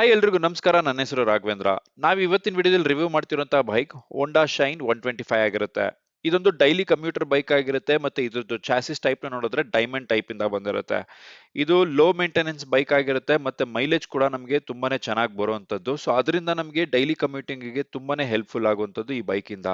Hi ಎಲ್ರಿಗೂ ನಮಸ್ಕಾರ. ನನ್ನ ಹೆಸರು ರಾಘವೇಂದ್ರ. ನಾವು ಇವತ್ತಿನ ವಿಡಿಯೋದಲ್ಲಿ ರಿವ್ಯೂ ಮಾಡ್ತಿರುವಂತಹ ಬೈಕ್ ಹೋಂಡಾ ಶೈನ್ 125 ಆಗಿರುತ್ತೆ. ಇದೊಂದು ಡೈಲಿ ಕಮ್ಯೂಟರ್ ಬೈಕ್ ಆಗಿರುತ್ತೆ. ಮತ್ತೆ ಇದ್ರದ್ದು ಚಾಸಿಸ್ ಟೈಪ್ ನ ನೋಡಿದ್ರೆ ಡೈಮಂಡ್ ಟೈಪ್ ಇಂದ ಬಂದಿರುತ್ತೆ. ಇದು ಲೋ ಮೇಂಟೆನೆನ್ಸ್ ಬೈಕ್ ಆಗಿರುತ್ತೆ. ಮತ್ತೆ ಮೈಲೇಜ್ ಕೂಡ ನಮಗೆ ತುಂಬಾನೇ ಚೆನ್ನಾಗಿ ಬರುವಂತದ್ದು. ಸೊ ಅದರಿಂದ ನಮಗೆ ಡೈಲಿ ಕಮ್ಯೂಟಿಂಗ್ ಗೆ ತುಂಬಾನೇ ಹೆಲ್ಪ್ಫುಲ್ ಆಗುವಂತದ್ದು ಈ ಬೈಕ್ ಇಂದ.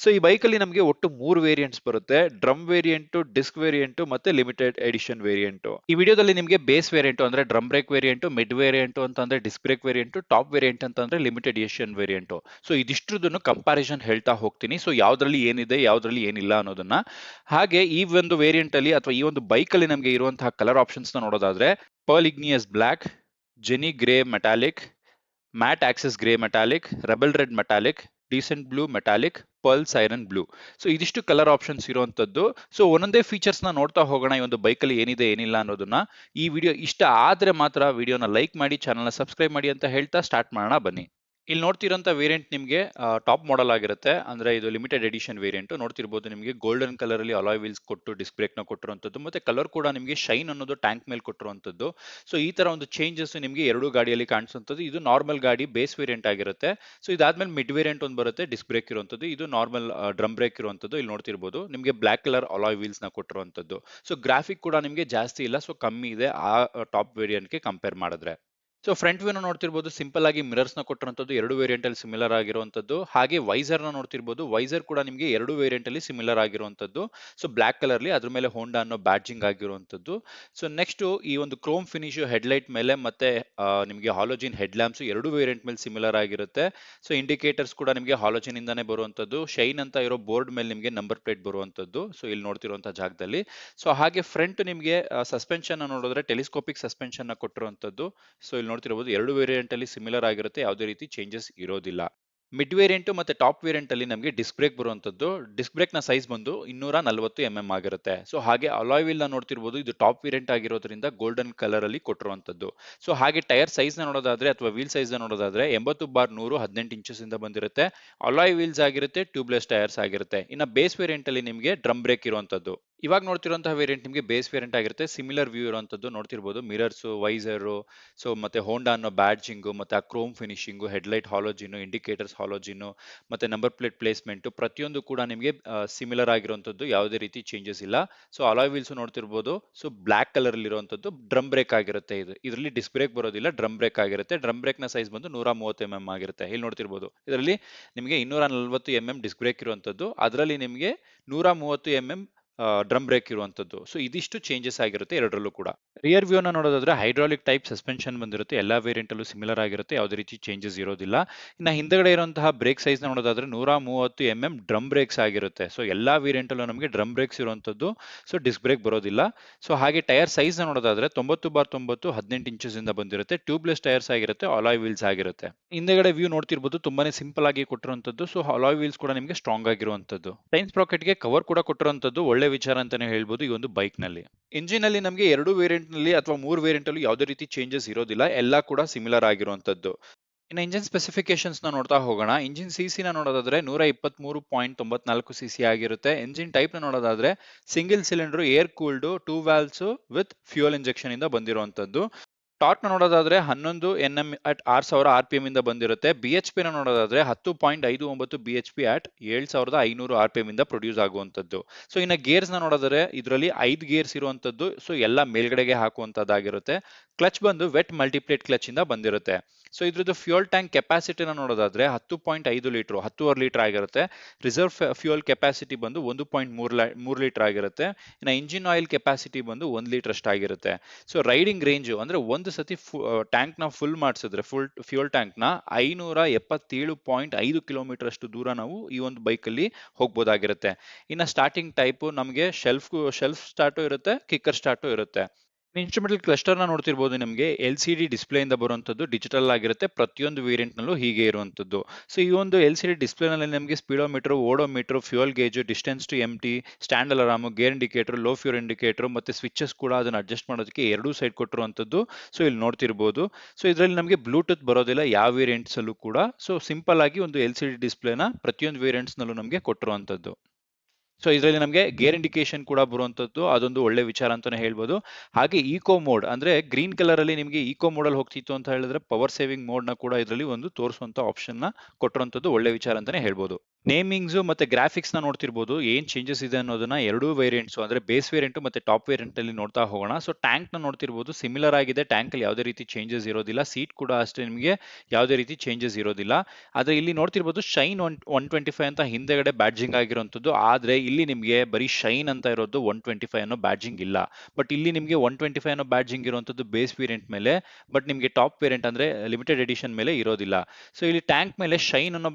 ಸೊ ಈ ಬೈಕ್ ಅಲ್ಲಿ ನಮಗೆ ಒಟ್ಟು 3 ವೇರಿಯಂಟ್ಸ್ ಬರುತ್ತೆ: ಡ್ರಮ್ ವೇರಿಯಂಟ್, ಡಿಸ್ಕ್ ವೇರಿಯಂಟ್ ಮತ್ತೆ ಲಿಮಿಟೆಡ್ ಎಡಿಷನ್ ವೇರಿಯಂಟ್. ಈ ವಿಡಿಯೋದಲ್ಲಿ ನಿಮಗೆ ಬೇಸ್ ವೇರಿಯಂಟ್ ಅಂದ್ರೆ drum brake variant, mid variant ಅಂತಂದ್ರೆ disc brake variant, top variant ಅಂತಂದ್ರೆ ಲಿಮಿಟೆಡ್ ಎಡಿಷನ್ ವೇರಿಯಂಟ್. ಸೊ ಇದಿಷ್ಟುದನ್ನು ಕಂಪಾರಿಸನ್ ಹೇಳ್ತಾ ಹೋಗ್ತೀನಿ. ಸೊ ಯಾವ್ದ್ರಲ್ಲಿ ಏನಿದೆ ಯಾವ್ದ್ರಲ್ಲಿ ಏನಿಲ್ಲ ಅನ್ನೋದನ್ನ. ಹಾಗೆ ಈ ಒಂದು ವೇರಿಯಂಟ್ ಅಲ್ಲಿ ಅಥವಾ ಈ ಒಂದು ಬೈಕ್ ಅಲ್ಲಿ ನಮಗೆ ಇರುವಂತಹ ಕಲರ್ ಆಪ್ಷನ್ಸ್ ನ ನೋಡೋದಾದ್ರೆ ಪರ್ಲ್ ಇಗ್ನಿಯಸ್ ಬ್ಲಾಕ್, ಜೆನಿ grey metallic, matte access grey metallic, rebel red metallic, decent blue metallic, pearl siren blue. So ಇದಿಷ್ಟು ಕಲರ್ ಆಪ್ಷನ್ಸ್ ಇರುವಂತದ್ದು. ಸೊ ಒಂದೊಂದೇ ಫೀಚರ್ಸ್ ನ ನೋಡ್ತಾ ಹೋಗೋಣ ಈ ಒಂದು ಬೈಕ್ ಅಲ್ಲಿ ಏನಿದೆ ಏನಿಲ್ಲ ಅನ್ನೋದನ್ನ. ಈ ವಿಡಿಯೋ ಇಷ್ಟ ಆದ್ರೆ ಮಾತ್ರ ವಿಡಿಯೋನ ಲೈಕ್ ಮಾಡಿ, ಚಾನಲ್ನ ಸಬ್ಸ್ಕ್ರೈಬ್ ಮಾಡಿ ಅಂತ ಹೇಳ್ತಾ ಸ್ಟಾರ್ಟ್ ಮಾಡೋಣ ಬನ್ನಿ. ಇಲ್ಲಿ ನೋಡ್ತಿರೋಂಥ ವೇರಿಯಂಟ್ ನಿಮಗೆ ಟಾಪ್ ಮಾಡೆಲ್ ಆಗಿರುತ್ತೆ. ಅಂದ್ರೆ ಇದು ಲಿಮಿಟೆಡ್ ಎಡಿಷನ್ ವೇರಿಯಂಟ್. ನೋಡ್ತಿರ್ಬೋದು ನಿಮಗೆ ಗೋಲ್ಡನ್ ಕಲರ್ ಅಲ್ಲಿ ಅಲಾಯ್ ವೀಲ್ಸ್ ಕೊಟ್ಟು ಡಿಸ್ಕ್ ಬ್ರೇಕ್ ನ ಕೊಟ್ಟಿರುವಂತದ್ದು. ಮತ್ತೆ ಕಲರ್ ಕೂಡ ನಿಮಗೆ ಶೈನ್ ಅನ್ನೋದು ಟ್ಯಾಂಕ್ ಮೇಲೆ ಕೊಟ್ಟಿರುವಂತದ್ದು. ಸೊ ಈ ತರ ಒಂದು ಚೇಂಜಸ್ ನಿಮಗೆ ಎರಡು ಗಾಡಿಯಲ್ಲಿ ಕಾಣಿಸುವಂತದ್ದು. ಇದು ನಾರ್ಮಲ್ ಗಾಡಿ ಬೇಸ್ ವೇರಿಯಂಟ್ ಆಗಿರುತ್ತೆ. ಸೊ ಇದಾದ್ಮೇಲೆ ಮಿಡ್ ವೇರಿಯಂಟ್ ಒಂದು ಬರುತ್ತೆ, ಡಿಸ್ಕ್ ಬ್ರೇಕ್ ಇರುವಂತದ್ದು. ಇದು ನಾರ್ಮಲ್ ಡ್ರಮ್ ಬ್ರೇಕ್ ಇರುವಂತದ್ದು. ಇಲ್ಲಿ ನೋಡ್ತಿರ್ಬೋದು ನಿಮಗೆ ಬ್ಲಾಕ್ ಕಲರ್ ಅಲಾಯ್ ವೀಲ್ಸ್ ನ ಕೊಟ್ಟಿರುವಂತದ್ದು. ಸೊ ಗ್ರಾಫಿಕ್ ಕೂಡ ನಿಮಗೆ ಜಾಸ್ತಿ ಇಲ್ಲ, ಸೊ ಕಮ್ಮಿ ಇದೆ ಆ ಟಾಪ್ ವೇರಿಯಂಟ್ ಗೆ ಕಂಪೇರ್ ಮಾಡಿದ್ರೆ. ಸೊ ಫ್ರಂಟ್ ವ್ಯೂ ನೋಡ್ತಿರ್ಬೋದು ಸಿಂಪಲ್ ಆಗಿ ಮಿರರ್ಸ್ ನ ಕೊಟ್ಟಿರುವಂತದ್ದು, ಎರಡು ವೇರಿಯಂಟ್ ಅಲ್ಲಿ ಸಿಮಿಲರ್ ಆಗಿರುವಂತದ್ದು. ಹಾಗೆ ವೈಸರ್ ನ ನೋಡ್ತಿರ್ಬೋದು, ವೈಸರ್ ಕೂಡ ನಿಮಗೆ ಎರಡು ವೇರಿಯಂಟ್ ಅಲ್ಲಿ ಸಿಮಿಲರ್ ಆಗಿರುವಂತದ್ದು. ಸೊ ಬ್ಲಾಕ್ ಕಲರ್ ಅಲ್ಲಿ ಅದ್ರ ಮೇಲೆ ಹೋಂಡಾ ಅನ್ನೋ ಬ್ಯಾಡ್ಜಿಂಗ್ ಆಗಿರುವಂತದ್ದು. ಸೊ ನೆಕ್ಸ್ಟ್ ಈ ಒಂದು ಕ್ರೋಮ್ ಫಿನಿಶ್ ಹೆಡ್ಲೈಟ್ ಮೇಲೆ ಮತ್ತೆ ನಿಮಗೆ ಹಾಲೋಜಿನ್ ಹೆಡ್ ಲ್ಯಾಂಪ್ಸ್ ಎರಡು ವೇರಿಯಂಟ್ ಮೇಲೆ ಸಿಮಿಲರ್ ಆಗಿರುತ್ತೆ. ಸೊ ಇಂಡಿಕೇಟರ್ಸ್ ಕೂಡ ನಿಮಗೆ ಹಾಲೋಜಿನ್ ಇಂದಾನೆ ಬರುವಂತದ್ದು. ಶೈನ್ ಅಂತ ಇರೋ ಬೋರ್ಡ್ ಮೇಲೆ ನಿಮಗೆ ನಂಬರ್ ಪ್ಲೇಟ್ ಬರುವಂತದ್ದು. ಸೊ ಇಲ್ಲಿ ನೋಡ್ತಿರುವಂತಹ ಜಾಗದಲ್ಲಿ. ಸೊ ಹಾಗೆ ಫ್ರಂಟ್ ನಿಮಗೆ ಸಸ್ಪೆನ್ಷನ್ ನೋಡಿದ್ರೆ ಟೆಲಿಸ್ಕೋಪಿಕ್ ಸಸ್ಪೆನ್ಷನ್ ನ ಕೊಟ್ಟಿರುವಂತದ್ದು. ಸೊ ಇಲ್ಲಿ ನೋಡ್ತಿರಬಹುದು ಎರಡು ವೇರಿಯಂಟ್ ಅಲ್ಲಿ ಸಿಮಿಲರ್ ಆಗಿರುತ್ತೆ, ಯಾವುದೇ ರೀತಿ ಚೇಂಜಸ್ ಇರೋದಿಲ್ಲ. ಮಿಡ್ ವೇರಿಯಂಟ್ ಮತ್ತೆ ಟಾಪ್ ವೇರಿಯಂಟ್ ಅಲ್ಲಿ ನಮಗೆ ಡಿಸ್ಕ್ ಬ್ರೇಕ್ ಬರುವಂತದ್ದು. ಡಿಸ್ಕ್ ಬ್ರೇಕ್ ನ ಸೈಜ್ ಬಂದು 240 ಆಗಿರುತ್ತೆ. ಸೊ ಹಾಗೆ ಅಲಾಯ್ ವೀಲ್ ನ ನೋಡ್ತಿರ್ಬೋದು, ಇದು ಟಾಪ್ ವೇರಿಯಂಟ್ ಆಗಿರೋದ್ರಿಂದ ಗೋಲ್ಡನ್ ಕಲರ್ ಅಲ್ಲಿ ಕೊಟ್ಟಿರುವಂತದ್ದು. ಸೊ ಹಾಗೆ ಟೈರ್ ಸೈಜ್ ನ ನೋಡೋದಾದ್ರೆ ಅಥವಾ ವೀಲ್ ಸೈಜ್ ನ ನೋಡೋದಾದ್ರೆ 80/100 18 ಇಂಚಸ್ ಇಂದ ಬಂದಿರುತ್ತೆ. ಅಲಾಯ್ ವೀಲ್ಸ್ ಆಗಿರುತ್ತೆ, ಟ್ಯೂಬ್ಲೆಸ್ ಟೈರ್ಸ್ ಆಗಿರುತ್ತೆ. ಇನ್ನ ಬೇಸ್ ವೇರಿಯಂಟ್ ಅಲ್ಲಿ ನಿಮಗೆ ಡ್ರಮ್ ಬ್ರೇಕ್ ಇರುವಂತದ್ದು. ಇವಾಗ ನೋಡ್ತಿರುವಂತಹ ವೇರಿಯಂಟ್ ನಿಮಗೆ ಬೇಸ್ ವೇರಿಯಂಟ್ ಆಗಿರುತ್ತೆ. ಸಿಮಿಲರ್ ವ್ಯೂ ಇರುವಂತದ್ದು ನೋಡ್ತಿರ್ಬೋದು, ಮಿರರ್ಸ್, ವೈಸರ್, ಸೊ ಮತ್ತೆ ಹೋಂಡಾ ಅನ್ನೋ ಬ್ಯಾಡ್ಜಿಂಗ್, ಮತ್ತೆ ಆ ಕ್ರೋಮ್ ಫಿನಿಶಿಂಗ್, ಹೆಡ್ಲೈಟ್ ಹಾಲೋಜಿನ್, ಇಂಡಿಕೇಟರ್ಸ್ ಹಾಲೋಜಿನ್, ಮತ್ತೆ ನಂಬರ್ ಪ್ಲೇಟ್ ಪ್ಲೇಸ್ಮೆಂಟ್ ಪ್ರತಿಯೊಂದು ಕೂಡ ನಿಮಗೆ ಸಿಮಿಲರ್ ಆಗಿರುವಂತದ್ದು, ಯಾವುದೇ ರೀತಿ ಚೇಂಜಸ್ ಇಲ್ಲ. ಸೊ ಅಲಾಯ್ ವೀಲ್ಸ್ ನೋಡ್ತಿರ್ಬೋದು, ಸೊ ಬ್ಲಾಕ್ ಕಲರ್ ಅಲ್ಲಿ ಇರುವಂತದ್ದು ಡ್ರಮ್ ಬ್ರೇಕ್ ಆಗಿರುತ್ತೆ. ಇದರಲ್ಲಿ ಡಿಸ್ಕ್ ಬ್ರೇಕ್ ಬರೋದಿಲ್ಲ, ಡ್ರಮ್ ಬ್ರೇಕ್ ಆಗಿರುತ್ತೆ. ಡ್ರಮ್ ಬ್ರೇಕ್ ನ ಸೈಜ್ ಬಂದು 130 ಆಗಿರುತ್ತೆ. ಇಲ್ಲಿ ನೋಡ್ತಿರ್ಬೋದು ಇದರಲ್ಲಿ ನಿಮಗೆ 240 ಡಿಸ್ಕ್ ಬ್ರೇಕ್ ಇರುವಂತದ್ದು, ಅದರಲ್ಲಿ ನಿಮಗೆ 130 ಡ್ರಮ್ ಬ್ರೇಕ್ ಇರುವಂತದ್ದು. ಸೊ ಇದಿಷ್ಟು ಚೇಂಜಸ್ ಆಗಿರುತ್ತೆ ಎರಡರಲ್ಲೂ ಕೂಡ. ರಿಯರ್ ವ್ಯೂ ನ ನೋಡೋದಾದ್ರೆ ಹೈಡ್ರಾಲಿಕ್ ಟೈಪ್ ಸಸ್ಪೆನ್ಷನ್ ಬಂದಿರುತ್ತೆ. ಎಲ್ಲಾ ವೇರಿಯಂಟ್ ಅಲ್ಲೂ ಸಿಮಿಲರ್ ಆಗಿರುತ್ತೆ, ಯಾವುದೇ ರೀತಿ ಚೇಂಜಸ್ ಇರೋದಿಲ್ಲ. ಇನ್ನ ಹಿಂದಗಡೆ ಇರುವಂತಹ ಬ್ರೇಕ್ ಸೈಜ್ ನ ನೋಡೋದಾದ್ರೆ 130 ಡ್ರಮ್ ಬ್ರೇಕ್ಸ್ ಆಗಿರುತ್ತೆ. ಸೊ ಎಲ್ಲಾ ವೇರಿಯಂಟ್ ಅಲ್ಲೂ ನಮಗೆ ಡ್ರಮ್ ಬ್ರೇಕ್ಸ್ ಇರುವಂತದ್ದು, ಸೊ ಡಿಸ್ಕ್ ಬ್ರೇಕ್ ಬರೋದಿಲ್ಲ. ಸೊ ಹಾಗೆ ಟೈರ್ ಸೈಜ್ ನ ನೋಡೋದಾದ್ರೆ 90/90 18 ಇಂಚಸ್ ಇಂದ ಬಂದಿರುತ್ತೆ. ಟ್ಯೂಬ್ಲೆಸ್ ಟೈರ್ಸ್ ಆಗಿರುತ್ತೆ, ಅಲಾಯ್ ವೀಲ್ಸ್ ಆಗಿರುತ್ತೆ. ಹಿಂದೆಗಡೆ ವ್ಯೂ ನೋಡ್ತಿರ್ಬೋದು, ತುಂಬಾನೇ ಸಿಂಪಲ್ ಆಗಿ ಕೊಟ್ಟಿರುವಂತದ್ದು. ಸೊ ಅಲಾಯ್ ವೀಲ್ಸ್ ಕೂಡ ನಿಮಗೆ ಸ್ಟ್ರಾಂಗ್ ಆಗಿರುವಂತದ್ದು. ಟೈನ್ ಸ್ಪ್ರಾಕೆಟ್ ಗೆ ಕವರ್ ಕೂಡ ಕೊಟ್ಟಿರುವಂತದ್ದು ಒಳ್ಳೆ ವಿಚಾರ ಅಂತಾನೆ ಹೇಳ್ಬೋದು ಈ ಒಂದು ಬೈಕ್ ನಲ್ಲಿ. ಇಂಜಿನ್ ಅಲ್ಲಿ ನಮಗೆ ಎರಡು ವೇರಿಯಂಟ್ ನಲ್ಲಿ ಅಥವಾ 3 ವೇರಿಯಂಟ್ ಅಲ್ಲಿ ಯಾವುದೇ ರೀತಿ ಚೇಂಜಸ್ ಇರೋದಿಲ್ಲ, ಎಲ್ಲಾ ಕೂಡ ಸಿಮಿಲರ್ ಆಗಿರುವಂತದ್ದು. ಇನ್ನು ಇಂಜಿನ್ ಸ್ಪೆಸಿಫಿಕೇಶನ್ಸ್ ನ ನೋಡ್ತಾ ಹೋಗೋಣ. ಇಂಜಿನ್ ಸಿಸಿ ನ ನೋಡೋದಾದ್ರೆ 123.94 ಸಿಸಿ ಆಗಿರುತ್ತೆ. ಇಂಜಿನ್ ಟೈಪ್ ನ ನೋಡೋದಾದ್ರೆ single cylinder air cooled 2 valves with fuel injection ಇಂದ ಬಂದಿರುವಂತದ್ದು. ಟಾರ್ಕ್ ನ ನೋಡೋದಾದ್ರೆ 11 Nm ಅಟ್ 6000 RPM ಇಂದ ಬಂದಿರುತ್ತೆ. BHP ನ ನೋಡೋದಾದ್ರೆ 10.59 BHP ಅಟ್ 7500 RPM ಇಂದ ಪ್ರೊಡ್ಯೂಸ್ ಆಗುವಂತದ್ದು. ಸೊ ಇನ್ನ ಗೇರ್ಸ್ ನ ನೋಡೋದಾದ್ರೆ ಇದರಲ್ಲಿ 5 ಗೇರ್ಸ್ ಇರುವಂತದ್ದು. ಸೊ ಎಲ್ಲ ಮೇಲ್ಗಡೆಗೆ ಹಾಕುವಂತದ್ದಾಗಿರುತ್ತೆ. ಕ್ಲಚ್ ಬಂದು ವೆಟ್ ಮಲ್ಟಿಪ್ಲೇಟ್ ಕ್ಲಚ್ ಇಂದ ಬಂದಿರುತ್ತೆ. ಸೊ ಇದ್ರದ್ದು ಫ್ಯೂಯಲ್ ಟ್ಯಾಂಕ್ ಕೆಪಾಸಿಟಿನ ನೋಡೋದಾದ್ರೆ 10.5 ಲೀಟರ್ 10.5 ಲೀಟರ್ ಆಗಿರುತ್ತೆ. ರಿಸರ್ವ್ ಫ್ಯೂಯಲ್ ಕೆಪಾಸಿಟಿ ಬಂದು 1.3 ಲೀಟರ್ ಆಗಿರುತ್ತೆ. ಇನ್ನ ಇಂಜಿನ್ ಆಯಿಲ್ ಕೆಪಾಸಿಟಿ ಬಂದು 1 ಲೀಟರ್ ಅಷ್ಟಾಗಿರುತ್ತೆ. ಸೊ ರೈಡಿಂಗ್ ರೇಂಜ್ ಅಂದ್ರೆ ಒಂದು ಸತಿ ಟ್ಯಾಂಕ್ ನ ಫುಲ್ ಮಾಡಿಸಿದ್ರೆ ಫುಲ್ ಫ್ಯೂಯಲ್ ಟ್ಯಾಂಕ್ ನ 577.5 ಕಿಲೋಮೀಟರ್ ಅಷ್ಟು ದೂರ ನಾವು ಈ ಒಂದು ಬೈಕ್ ಅಲ್ಲಿ ಹೋಗ್ಬೋದಾಗಿರುತ್ತೆ. ಇನ್ನ ಸ್ಟಾರ್ಟಿಂಗ್ ಟೈಪ್ ನಮಗೆ ಶೆಲ್ಫ್ ಸ್ಟಾರ್ಟು ಇರುತ್ತೆ, ಕಿಕ್ಕರ್ ಸ್ಟಾರ್ಟು ಇರುತ್ತೆ. ಇನ್ಸ್ಟ್ರುಮೆಂಟಲ್ ಕ್ಲಸ್ಟರ್ ನ ನೋಡ್ತಿರ್ಬೋದು, ನಿಮಗೆ LCD ಡಿಸ್ಪ್ಲೇ ಇಂದ ಬರುವಂತದ್ದು ಡಿಜಿಟಲ್ ಆಗಿರುತ್ತೆ. ಪ್ರತಿಯೊಂದು ವೇರಿಯಂಟ್ ನಲ್ಲೂ ಹೀಗೆ ಇರುವಂತದ್ದು. ಸೊ ಈ ಒಂದು LCD ಡಿಸ್ಪ್ಲೇ ನಲ್ಲಿ ನಮಗೆ speedometer, odometer, fuel gauge, distance to empty, stand alarm, gear indicator, low fuel indicator ಮತ್ತೆ ಸ್ವಿಚಸ್ ಕೂಡ ಅದನ್ನ ಅಡ್ಜಸ್ಟ್ ಮಾಡೋದಕ್ಕೆ ಎರಡೂ ಸೈಡ್ ಕೊಟ್ಟಿರುವಂತದ್ದು. ಸೊ ಇಲ್ಲಿ ನೋಡ್ತಿರ್ಬೋದು. ಸೊ ಇದರಲ್ಲಿ ನಮಗೆ ಬ್ಲೂಟೂತ್ ಬರೋದಿಲ್ಲ ಯಾವ ವೇರಿಯಂಟ್ಸ್ ಅಲ್ಲೂ ಕೂಡ. ಸೊ ಸಿಂಪಲ್ ಆಗಿ ಒಂದು LCD ಡಿಸ್ಪ್ಲೇನ ಪ್ರತಿಯೊಂದು ವೇರಿಯಂಟ್ಸ್ ನಲ್ಲೂ ನಮಗೆ ಕೊಟ್ಟಿರುವಂತದ್ದು. ಸೊ ಇದರಲ್ಲಿ ನಮಗೆ ಗೇರ್ ಇಂಡಿಕೇಶನ್ ಕೂಡ ಬರುವಂತದ್ದು ಅದೊಂದು ಒಳ್ಳೆ ವಿಚಾರ ಅಂತಾನೆ ಹೇಳ್ಬೋದು. ಹಾಗೆ ಈಕೋ ಮೋಡ್ ಅಂದ್ರೆ ಗ್ರೀನ್ ಕಲರ್ ಅಲ್ಲಿ ನಿಮಗೆ ಈಕೋ ಮೋಡ್ ಅಲ್ಲಿ ಹೋಗ್ತಿತ್ತು ಅಂತ ಹೇಳಿದ್ರೆ ಪವರ್ ಸೇವಿಂಗ್ ಮೋಡ್ ನ ಕೂಡ ಇದರಲ್ಲಿ ಒಂದು ತೋರಿಸುವಂತ ಆಪ್ಷನ್ ನ ಕೊಟ್ಟಿರುವಂತದ್ದು ಒಳ್ಳೆ ವಿಚಾರ ಅಂತಾನೆ ಹೇಳ್ಬೋದು. ನೇಮಿಂಗ್ಸ್ ಮತ್ತೆ ಗ್ರಾಫಿಕ್ಸ್ ನ ನೋಡ್ತಿರ್ಬೋದು ಏನ್ ಚೇಂಜಸ್ ಇದೆ ಅನ್ನೋದನ್ನ ಎರಡೂ ವೇರಿಯಂಟ್ಸ್ ಅಂದ್ರೆ ಬೇಸ್ ವೇರಿಯಂಟ್ ಮತ್ತೆ ಟಾಪ್ ವೇರಿಯಂಟ್ ಅಲ್ಲಿ ನೋಡ್ತಾ ಹೋಗೋಣ. ಸೊ ಟ್ಯಾಂಕ್ ನ ನೋಡ್ತಿರ್ಬೋದು ಸಿಮಿಲರ್ ಆಗಿದೆ, ಟ್ಯಾಂಕ್ ಅಲ್ಲಿ ಯಾವುದೇ ರೀತಿ ಚೇಂಜಸ್ ಇರೋದಿಲ್ಲ, ಸೀಟ್ ಕೂಡ ಅಷ್ಟೇ ನಿಮಗೆ ಯಾವುದೇ ರೀತಿ ಚೇಂಜಸ್ ಇರೋದಿಲ್ಲ. ಆದ್ರೆ ಇಲ್ಲಿ ನೋಡ್ತಿರ್ಬೋದು ಶೈನ್ 125 ಅಂತ ಹಿಂದೆಗಡೆ ಬ್ಯಾಡ್ಜಿಂಗ್ ಆಗಿರುವಂತದ್ದು, ಆದ್ರೆ ಇಲ್ಲಿ ನಿಮಗೆ ಬರೀ ಶೈನ್ ಅಂತ ಇರೋದು 125 ಅನ್ನೋ ಬ್ಯಾಡ್ಜಿಂಗ್ ಇಲ್ಲ. ಬಟ್ ಇಲ್ಲಿ ನಿಮಗೆ 125 ಅನ್ನೋ ಬ್ಯಾಡ್ಜಿಂಗ್ ಇರುವಂತದ್ದು ಬೇಸ್ ವೇರಿಯಂಟ್ ಮೇಲೆ, ಬಟ್ ನಿಮಗೆ ಟಾಪ್ ವೇರಿಯಂಟ್ ಅಂದ್ರೆ ಲಿಮಿಟೆಡ್ ಎಡಿಷನ್ ಮೇಲೆ ಇರೋದಿಲ್ಲ. ಸೊ ಇಲ್ಲಿ ಟ್ಯಾಂಕ್ ಮೇಲೆ ಶೈನ್ ಅನ್ನೋ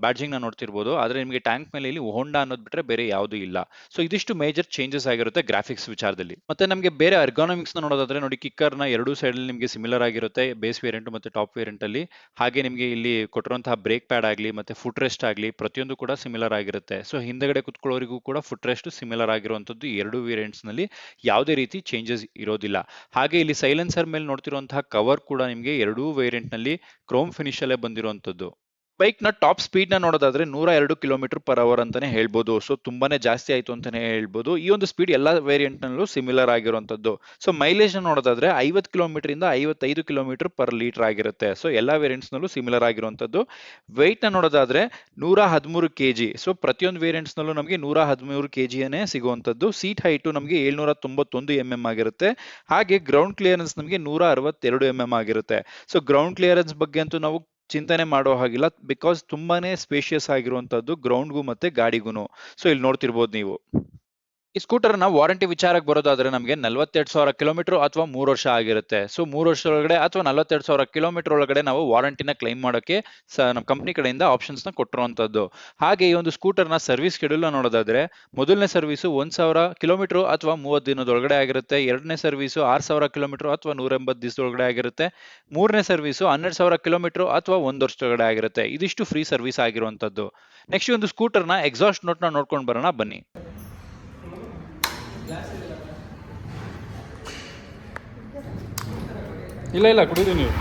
ಬ್ಯಾಡ್ಜಿಂಗ್ ನ ನೋಡ್ತಿರ್ಬೋದು, ಆದ್ರೆ ನಿಮಗೆ ಟ್ಯಾಂಕ್ ಮೇಲೆ ಇಲ್ಲಿ ಹೋಂಡಾ ಅನ್ನೋದು ಬಿಟ್ರೆ ಬೇರೆ ಯಾವುದು ಇಲ್ಲ. ಸೊ ಇದಿಷ್ಟು ಮೇಜರ್ ಚೇಂಜಸ್ ಆಗಿರುತ್ತೆ ಗ್ರಾಫಿಕ್ಸ್ ವಿಚಾರದಲ್ಲಿ. ಮತ್ತೆ ನಮಗೆ ಬೇರೆ ಅರ್ಗಾನಮಿಕ್ಸ್ ನ ನೋಡೋದಾದ್ರೆ ನೋಡಿ, ಕಿಕ್ಕರ್ ನ ಎರಡೂ ಸೈಡ್ ಅಲ್ಲಿ ನಿಮಗೆ ಸಿಮಿಲರ್ ಆಗಿರುತ್ತೆ ಬೇಸ್ ವೇರಿಯಂಟ್ ಮತ್ತೆ ಟಾಪ್ ವೇರಿಯಂಟ್ ಅಲ್ಲಿ. ಹಾಗೆ ನಿಮಗೆ ಇಲ್ಲಿ ಕೊಟ್ಟಿರುವಂತಹ ಬ್ರೇಕ್ ಪ್ಯಾಡ್ ಆಗಲಿ ಮತ್ತೆ ಫುಟ್ ರೆಸ್ಟ್ ಆಗಲಿ ಪ್ರತಿಯೊಂದು ಕೂಡ ಸಿಮಿಲರ್ ಆಗಿರುತ್ತೆ. ಸೊ ಹಿಂದೆಗಡೆ ಕುತ್ಕೊಳ್ಳೋರಿಗೂ ಕೂಡ ಫುಟ್ ರೆಸ್ಟ್ ಸಿಮಿಲರ್ ಆಗಿರುವಂತದ್ದು ಎರಡು ವೇರಿಯಂಟ್ಸ್ ನಲ್ಲಿ ಯಾವುದೇ ರೀತಿ ಚೇಂಜಸ್ ಇರೋದಿಲ್ಲ. ಹಾಗೆ ಇಲ್ಲಿ ಸೈಲೆನ್ಸರ್ ಮೇಲೆ ನೋಡ್ತಿರುವಂತಹ ಕವರ್ ಕೂಡ ನಿಮಗೆ ಎರಡೂ ವೇರಿಯಂಟ್ ನಲ್ಲಿ ಕ್ರೋಮ್ ಫಿನಿಶ್ ಅಲ್ಲೇ ಬಂದಿರುವಂತದ್ದು. ಬೈಕ್ ನ ಟಾಪ್ ಸ್ಪೀಡ್ ನ ನೋಡೋದಾದ್ರೆ 102 ಕಿಲೋಮೀಟರ್ ಪರ್ ಅವರ್ ಅಂತಾನೆ ಹೇಳ್ಬೋದು. ಸೊ ತುಂಬಾನೇ ಜಾಸ್ತಿ ಆಯ್ತು ಅಂತಾನೆ ಹೇಳ್ಬೋದು. ಈ ಒಂದು ಸ್ಪೀಡ್ ಎಲ್ಲಾ ವೇರಿಯಂಟ್ ನಲ್ಲೂ ಸಿಮಿಲರ್ ಆಗಿರುವಂತದ್ದು. ಸೊ ಮೈಲೇಜ್ ನ ನೋಡೋದಾದ್ರೆ 50 ಕಿಲೋಮೀಟರ್ ಇಂದ 55 ಕಿಲೋಮೀಟರ್ ಪರ್ ಲೀಟರ್ ಆಗಿರುತ್ತೆ. ಸೊ ಎಲ್ಲಾ ವೇರಿಯಂಟ್ಸ್ ನಲ್ಲೂ ಸಿಮಿಲರ್ ಆಗಿರುವಂತದ್ದು. ವೆಯ್ಟ್ ನ ನೋಡೋದಾದ್ರೆ 113 ಕೆಜಿ. ಸೊ ಪ್ರತಿಯೊಂದು ವೇರಿಯಂಟ್ಸ್ ನಲ್ಲೂ ನಮಗೆ 113 ಕೆಜಿಯೇ ಸಿಗುವಂತದ್ದು. ಸೀಟ್ ಹೈಟ್ ನಮಗೆ 791 mm ಆಗಿರುತ್ತೆ. ಹಾಗೆ ಗ್ರೌಂಡ್ ಕ್ಲಿಯರೆನ್ಸ್ ನಮಗೆ 162 mm ಆಗಿರುತ್ತೆ. ಸೊ ಗ್ರೌಂಡ್ ಕ್ಲಿಯರೆನ್ಸ್ ಬಗ್ಗೆ ಅಂತೂ ನಾವು ಚಿಂತನೆ ಮಾಡೋ ಹಾಗಿಲ್ಲ, ಬಿಕಾಸ್ ತುಂಬಾನೇ ಸ್ಪೇಷಿಯಸ್ ಆಗಿರುವಂತದ್ದು ಗ್ರೌಂಡ್ಗೂ ಮತ್ತೆ ಗಾಡಿಗೂ. ಸೊ ಇಲ್ಲಿ ನೋಡ್ತಿರ್ಬೋದು ನೀವು. ಈ ಸ್ಕೂಟರ್ ನ ವಾರಂಟಿ ವಿಚಾರಕ್ಕೆ ಬರೋದಾದ್ರೆ ನಮಗೆ 42,000 ಕಿಲೋಮೀಟರ್ ಅಥವಾ 3 ವರ್ಷ ಆಗಿರುತ್ತೆ. ಸೊ 3 ವರ್ಷ ಒಳಗಡೆ ಅಥವಾ 42,000 ಕಿಲೋಮೀಟರ್ ಒಳಗಡೆ ನಾವು ವಾರಂಟಿನ ಕ್ಲೈಮ್ ಮಾಡೋಕೆ ನಮ್ಮ ಕಂಪನಿ ಕಡೆಯಿಂದ ಆಪ್ಷನ್ಸ್ ನ ಕೊಟ್ಟಿರುವಂತದ್ದು. ಹಾಗೆ ಈ ಒಂದು ಸ್ಕೂಟರ್ ನ ಸರ್ವಿಸ್ ಶೆಡ್ಯೂಲ್ ನೋಡೋದಾದ್ರೆ ಮೊದಲನೇ ಸರ್ವಿಸ್ 1,000 ಕಿಲೋಮೀಟರ್ ಅಥವಾ 30 ದಿನದೊಳಗಡೆ ಆಗಿರುತ್ತೆ. ಎರಡನೇ ಸರ್ವಿಸ್ 6,000 ಕಿಲೋಮೀಟರ್ ಅಥವಾ 180 ದಿವಸದೊಳಗಡೆ ಆಗಿರುತ್ತೆ. ಮೂರನೇ ಸರ್ವಿಸ್ 12,000 ಕಿಲೋಮೀಟರ್ ಅಥವಾ 1 ವರ್ಷದೊಳಗಡೆ ಆಗಿರುತ್ತೆ. ಇದಿಷ್ಟು ಫ್ರೀ ಸರ್ವಿಸ್ ಆಗಿರುವಂತದ್ದು. ನೆಕ್ಸ್ಟ್ ಒಂದು ಸ್ಕೂಟರ್ ನ ಎಕ್ಸಾಸ್ಟ್ ನೋಟ್ ನ ನೋಡ್ಕೊಂಡು ಬರೋಣ ಬನ್ನಿ. ಇಲ್ಲ ಇಲ್ಲ ಕುಡಿದು ನೀವು.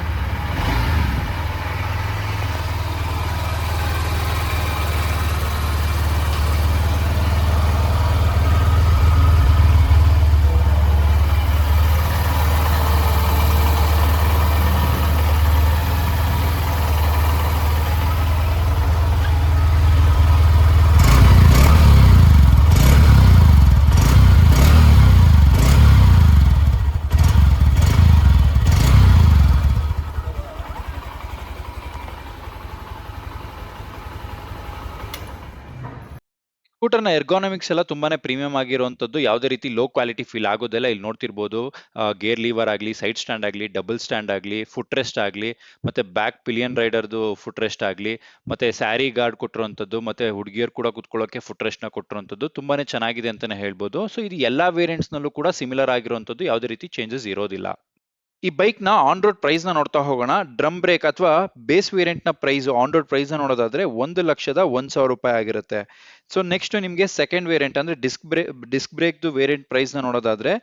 ಸ್ಕೂಟರ್ನ ಎರ್ಗಾನಮಿಕ್ಸ್ ಎಲ್ಲ ತುಂಬಾನೇ ಪ್ರೀಮಿಯಂ ಆಗಿರುವಂತದ್ದು, ಯಾವುದೇ ರೀತಿ ಲೋ ಕ್ವಾಲಿಟಿ ಫೀಲ್ ಆಗೋದೆಲ್ಲ ಇಲ್ಲಿ ನೋಡ್ತಿರ್ಬೋದು. ಗೇರ್ ಲೀವರ್ ಆಗಲಿ, ಸೈಡ್ ಸ್ಟ್ಯಾಂಡ್ ಆಗಲಿ, ಡಬಲ್ ಸ್ಟ್ಯಾಂಡ್ ಆಗಲಿ, ಫುಟ್ ರೆಸ್ಟ್ ಆಗಲಿ, ಮತ್ತೆ ಬ್ಯಾಕ್ ಪಿಲಿಯನ್ ರೈಡರ್ದು ಫುಟ್ ರೆಸ್ಟ್ ಆಗಲಿ, ಮತ್ತೆ ಸ್ಯಾರಿ ಗಾರ್ಡ್ ಕೊಟ್ಟಿರುವಂತದ್ದು, ಮತ್ತೆ ಹುಡುಗಿಯರು ಕೂಡ ಕುತ್ಕೊಳ್ಳೋಕೆ ಫುಟ್ ರೆಸ್ಟ್ ನ ಕೊಟ್ಟಿರುವಂತದ್ದು ತುಂಬಾನೇ ಚೆನ್ನಾಗಿದೆ ಅಂತಾನೆ ಹೇಳ್ಬೋದು. ಸೊ ಇದು ಎಲ್ಲಾ ವೇರಿಯಂಟ್ಸ್ ನಲ್ಲೂ ಕೂಡ ಸಿಮಿಲರ್ ಆಗಿರುವಂತದ್ದು, ಯಾವುದೇ ರೀತಿ ಚೇಂಜಸ್ ಇರೋದಿಲ್ಲ. ಈ ಬೈಕ್ ನ ಆನ್ ರೋಡ್ ಪ್ರೈಸ್ ನ ನೋಡ್ತಾ ಹೋಗೋಣ. ಡ್ರಮ್ ಬ್ರೇಕ್ ಅಥವಾ ಬೇಸ್ ವೇರಿಯಂಟ್ ನ ಪ್ರೈಸ್ ಆನ್ ರೋಡ್ ಪ್ರೈಸ್ ನ ನೋಡೋದಾದ್ರೆ 1,01,000 ರೂಪಾಯಿ ಆಗಿರುತ್ತೆ. ಸೊ ನೆಕ್ಸ್ಟ್ ನಿಮಗೆ ಸೆಕೆಂಡ್ ವೇರಿಯಂಟ್ ಅಂದ್ರೆ ಡಿಸ್ಕ್ ಬ್ರೇಕ್ ವೇರಿಯಂಟ್ ಪ್ರೈಸ್ ನ ನೋಡೋದಾದ್ರೆ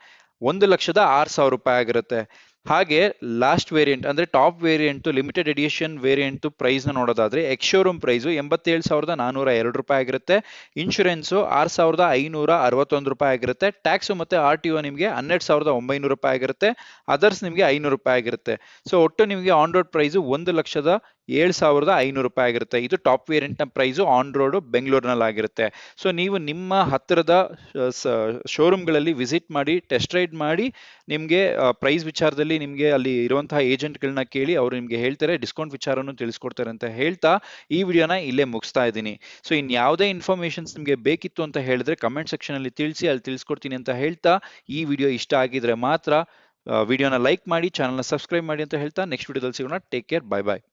1,06,000 ರೂಪಾಯಿ ಆಗಿರುತ್ತೆ. ಹಾಗೆ ಲಾಸ್ಟ್ ವೇರಿಯಂಟ್ ಅಂದ್ರೆ top variant limited edition variant price ನ ನೋಡೋದಾದ್ರೆ ಎಕ್ಸ್ ಶೋರೂಮ್ ಪ್ರೈಸ್ 87,402 ರೂಪಾಯಿ ಆಗಿರುತ್ತೆ. ಇನ್ಶೂರೆನ್ಸ್ 6,561 ರೂಪಾಯಿ ಆಗಿರುತ್ತೆ. ಟ್ಯಾಕ್ಸ್ ಮತ್ತೆ RTO ನಿಮಗೆ 12,900 ರೂಪಾಯಿ ಆಗಿರುತ್ತೆ. ಅದರ್ಸ್ ನಿಮಗೆ 500 ರೂಪಾಯಿ ಆಗಿರುತ್ತೆ. ಸೊ ಒಟ್ಟು ನಿಮಗೆ ಆನ್ ರೋಡ್ ಪ್ರೈಸ್ 1,07,500 ರೂಪಾಯಿ ಆಗಿರುತ್ತೆ. ಇದು ಟಾಪ್ ವೇರಿಯಂಟ್ ನ ಪ್ರೈಸ್ ಆನ್ ರೋಡ್ ಬೆಂಗಳೂರಿನಲ್ಲಿ ಆಗಿರುತ್ತೆ. ಸೊ ನೀವು ನಿಮ್ಮ ಹತ್ತಿರದ ಶೋರೂಮ್ಗಳಲ್ಲಿ ವಿಸಿಟ್ ಮಾಡಿ, ಟೆಸ್ಟ್ ರೈಡ್ ಮಾಡಿ, ನಿಮಗೆ ಪ್ರೈಸ್ ವಿಚಾರದಲ್ಲಿ ನಿಮಗೆ ಅಲ್ಲಿ ಇರುವಂತಹ ಏಜೆಂಟ್ಗಳನ್ನ ಕೇಳಿ ಅವರು ನಿಮಗೆ ಹೇಳ್ತಾರೆ, ಡಿಸ್ಕೌಂಟ್ ವಿಚಾರವನ್ನು ತಿಳಿಸ್ಕೊಡ್ತಾರೆ ಅಂತ ಹೇಳ್ತಾ ಈ ವಿಡಿಯೋನ ಇಲ್ಲೇ ಮುಗಿಸ್ತಾ ಇದ್ದೀನಿ. ಸೊ ಇನ್ ಯಾವುದೇ ಇನ್ಫಾರ್ಮೇಶನ್ಸ್ ನಿಮಗೆ ಬೇಕಿತ್ತು ಅಂತ ಹೇಳಿದ್ರೆ ಕಮೆಂಟ್ ಸೆಕ್ಷನ್ ಅಲ್ಲಿ ತಿಳಿಸಿ, ಅಲ್ಲಿ ತಿಳಿಸ್ಕೊಡ್ತೀನಿ ಅಂತ ಹೇಳ್ತಾ ಈ ವಿಡಿಯೋ ಇಷ್ಟ ಆಗಿದ್ರೆ ಮಾತ್ರ ವಿಡಿಯೋನ ಲೈಕ್ ಮಾಡಿ, ಚಾನಲ್ನ ಸಬ್ಸ್ಕ್ರೈಬ್ ಮಾಡಿ ಅಂತ ಹೇಳ್ತಾ ನೆಕ್ಸ್ಟ್ ವಿಡಿಯೋದಲ್ಲಿ ಸಿಗೋಣ. ಟೇಕ್ ಕೇರ್, ಬೈ ಬಾಯ್.